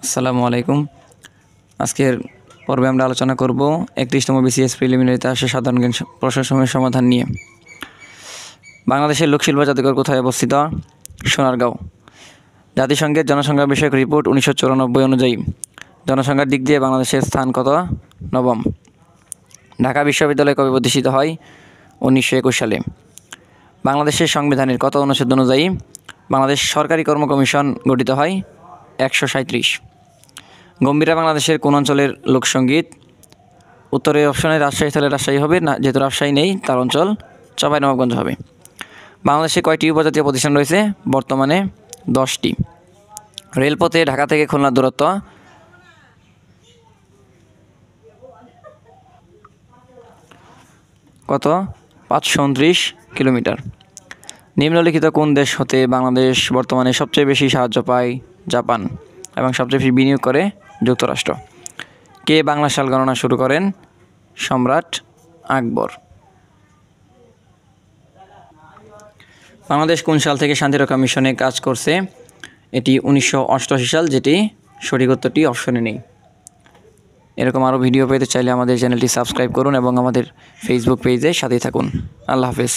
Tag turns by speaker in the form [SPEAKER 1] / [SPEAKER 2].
[SPEAKER 1] আসসালামু আলাইকুম। আজকের পর্বে আমরা আলোচনা করব 31তম বিসিএস প্রিলিমিনারিতে আসা সাধারণ জ্ঞান প্রশ্নসমূহের সমাধান নিয়ে। বাংলাদেশের লোকশিল্প জাদুঘর কোথায় অবস্থিত? সোনারগাঁও। জাতিসংঘের জনসংখ্যা বিষয়ক রিপোর্ট 1994 অনুযায়ী জনসংখ্যার দিক দিয়ে বাংলাদেশের স্থান কত? নবম। ঢাকা বিশ্ববিদ্যালয় কবে প্রতিষ্ঠিত হয়? 1921 সালে। বাংলাদেশের সংবিধানের কত অনুচ্ছেদ অনুযায়ী বাংলাদেশ সরকারি কর্ম কমিশন গঠিত হয়? 137। গম্ভীরা বাংলাদেশের কোন অঞ্চলের লোকসঙ্গীত? উত্তরের অপশনে রাজশাহী তাহলে রাজশাহী হবে না, যেহেতু রাজশাহী নেই তার অঞ্চল চাঁপাইনবাবগঞ্জ হবে। বাংলাদেশে কয়টি উপজাতীয় প্রতিষ্ঠান রয়েছে? বর্তমানে 10টি। রেলপথে ঢাকা থেকে খুলনার দূরত্ব? কত? 529 কিলোমিটার। নিম্নলিখিত কোন দেশ হতে বাংলাদেশ বর্তমানে সবচেয়ে বেশি সাহায্য পায়? জাপান। এবং সবচেয়ে বেশি বিনিয়োগ করে? যুক্তরাষ্ট্র। কে বাংলা সাল গণনা শুরু করেন? সম্রাট আকবর। বাংলাদেশ কোন সাল থেকে শান্তিরক্ষা মিশনে কাজ করছে? এটি 1988 সাল, যেটি সঠিক উত্তরটি অপশনে নেই। এরকম আরও ভিডিও পেতে চাইলে আমাদের চ্যানেলটি সাবস্ক্রাইব করুন এবং আমাদের ফেসবুক পেজে সাথে থাকুন। আল্লাহ হাফেজ।